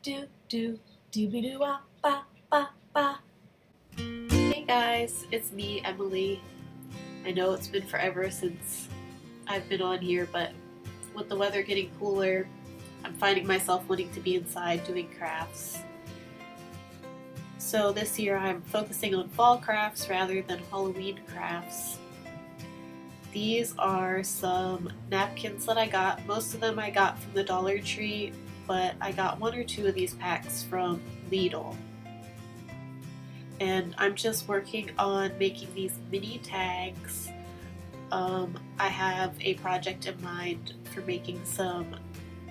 do do doobie doo wah ba ba ba. Hey guys, it's me, Emily. I know it's been forever since I've been on here, but with the weather getting cooler, I'm finding myself wanting to be inside doing crafts. So this year I'm focusing on fall crafts rather than Halloween crafts. These are some napkins that I got. Most of them I got from the Dollar Tree, but I got one or two of these packs from Lidl. And I'm just working on making these mini tags. I have a project in mind for making some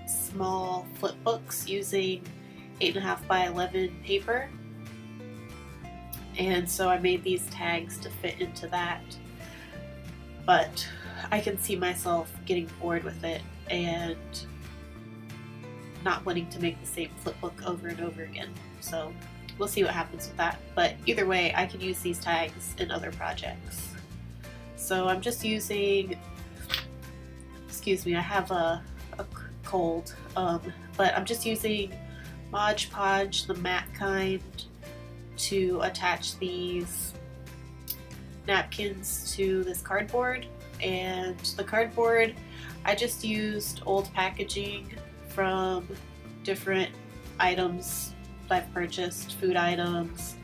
small flip books using 8.5 by 11 paper. And so I made these tags to fit into that. But I can see myself getting bored with it and not wanting to make the same flip book over and over again. So we'll see what happens with that. But either way, I can use these tags in other projects. So I'm just using, excuse me, I have a cold, but I'm just using Modge Podge, the matte kind, to attach these napkins to this cardboard. And the cardboard, I just used old packaging from different items I've purchased, food items,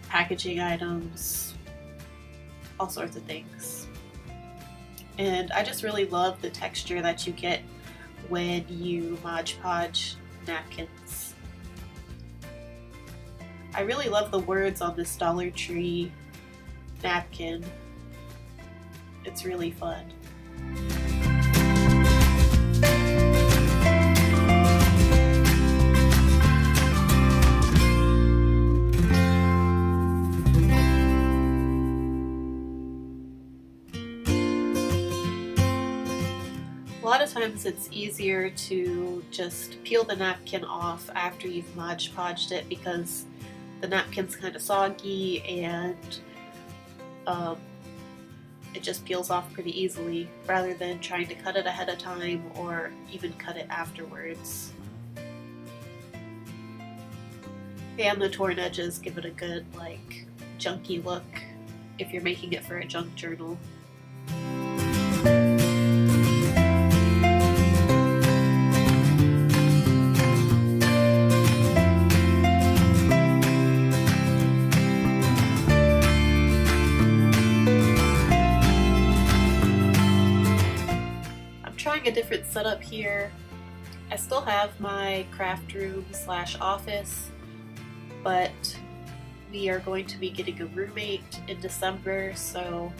packaging items, all sorts of things. And I just really love the texture that you get when you Modge Podge napkins. I really love the words on this Dollar Tree napkin. It's really fun. A lot of times it's easier to just peel the napkin off after you've Modge Podged it because the napkin's kind of soggy and it just peels off pretty easily rather than trying to cut it ahead of time or even cut it afterwards. And the torn edges give it a good, like, junky look if you're making it for a junk journal. Trying a different setup here. I still have my craft room / office, but we are going to be getting a roommate in December, so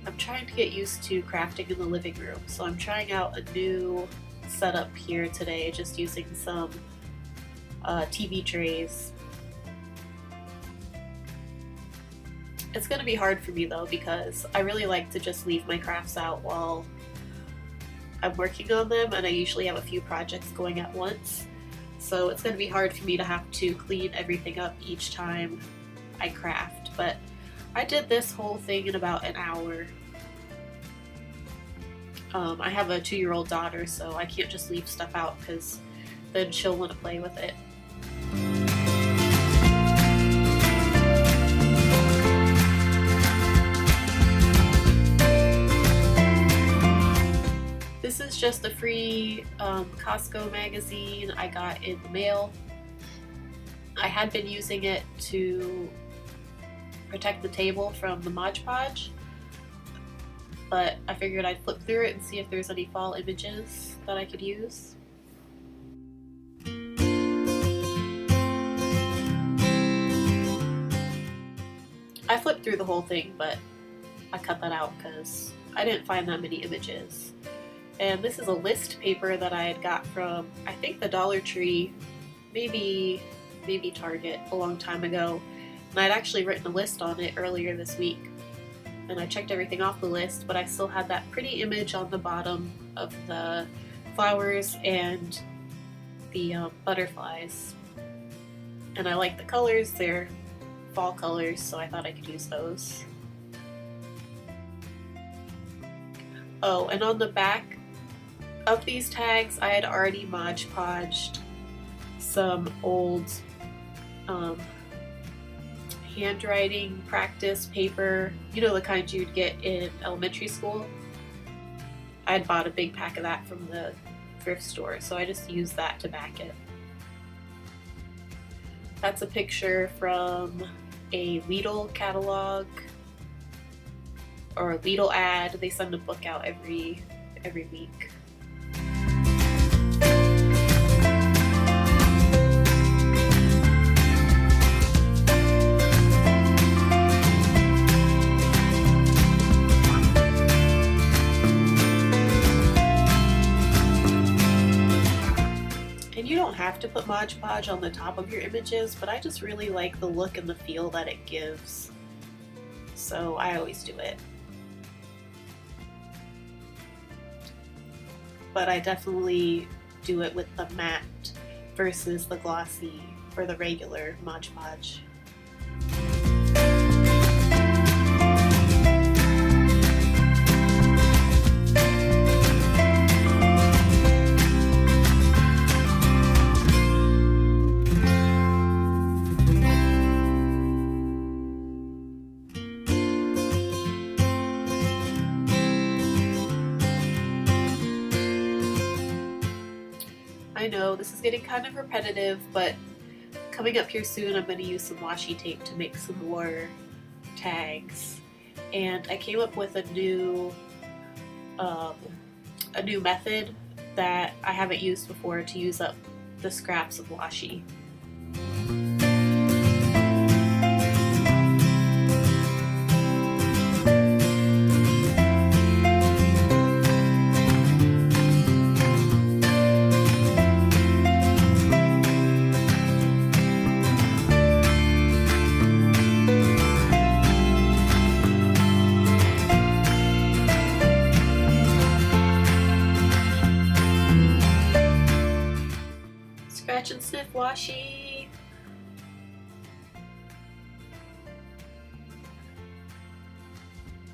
I'm trying to get used to crafting in the living room. So I'm trying out a new setup here today, just using some TV trays. It's going to be hard for me though because I really like to just leave my crafts out while I'm working on them, and I usually have a few projects going at once, so it's going to be hard for me to have to clean everything up each time I craft. But I did this whole thing in about an hour. I have a 2-year-old daughter, so I can't just leave stuff out because then she'll want to play with it. This is just a free Costco magazine I got in the mail. I had been using it to protect the table from the Modge Podge, but I figured I'd flip through it and see if there's any fall images that I could use. I flipped through the whole thing, but I cut that out because I didn't find that many images. And this is a list paper that I had got from, I think, the Dollar Tree, maybe Target, a long time ago. And I'd actually written a list on it earlier this week. And I checked everything off the list, but I still had that pretty image on the bottom of the flowers and the butterflies. And I like the colors, they're fall colors, so I thought I could use those. Oh, and on the back Of these tags, I had already Modge Podged some old handwriting practice paper, you know, the kind you'd get in elementary school. I'd bought a big pack of that from the thrift store, so I just used that to back it. That's a picture from a Lidl catalog or a Lidl ad. They send a book out every week. And you don't have to put Modge Podge on the top of your images, but I just really like the look and the feel that it gives. So I always do it. But I definitely do it with the matte versus the glossy or the regular Modge Podge. I know this is getting kind of repetitive, but coming up here soon I'm going to use some washi tape to make some more tags. And I came up with a new method that I haven't used before to use up the scraps of washi. Scratch and sniff washi.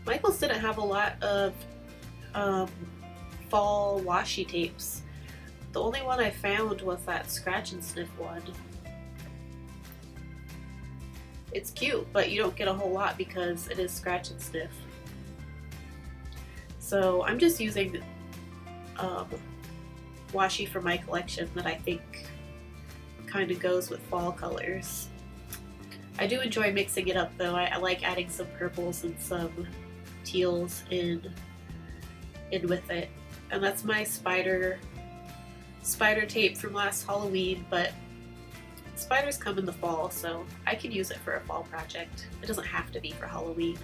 Michael's didn't have a lot of fall washi tapes. The only one I found was that scratch and sniff one. It's cute, but you don't get a whole lot because it is scratch and sniff. So I'm just using washi from my collection that I think kind of goes with fall colors. I do enjoy mixing it up though. I like adding some purples and some teals in with it. And that's my spider tape from last Halloween, but spiders come in the fall, so I can use it for a fall project. It doesn't have to be for Halloween.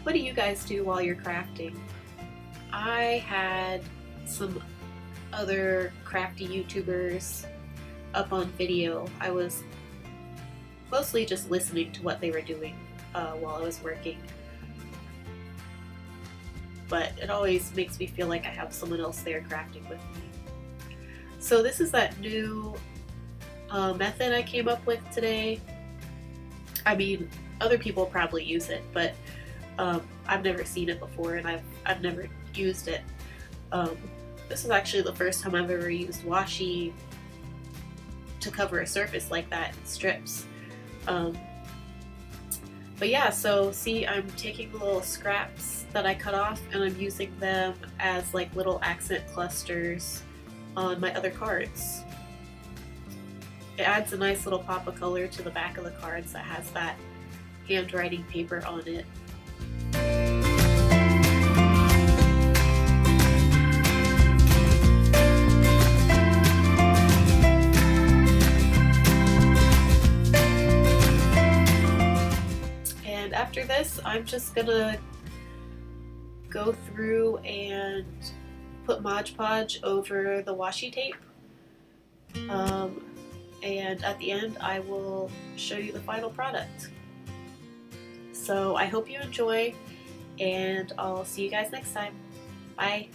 What do you guys do while you're crafting? I had some other crafty YouTubers up on video. I was mostly just listening to what they were doing while I was working. But it always makes me feel like I have someone else there crafting with me. So this is that new method I came up with today. I mean, other people probably use it, but I've never seen it before, and I've never used it. This is actually the first time I've ever used washi to cover a surface like that in strips. But yeah, so see, I'm taking the little scraps that I cut off and I'm using them as like little accent clusters on my other cards. It adds a nice little pop of color to the back of the cards that has that handwriting paper on it. And after this, I'm just gonna go through and put Modge Podge over the washi tape. And at the end, I will show you the final product. So I hope you enjoy, and I'll see you guys next time. Bye!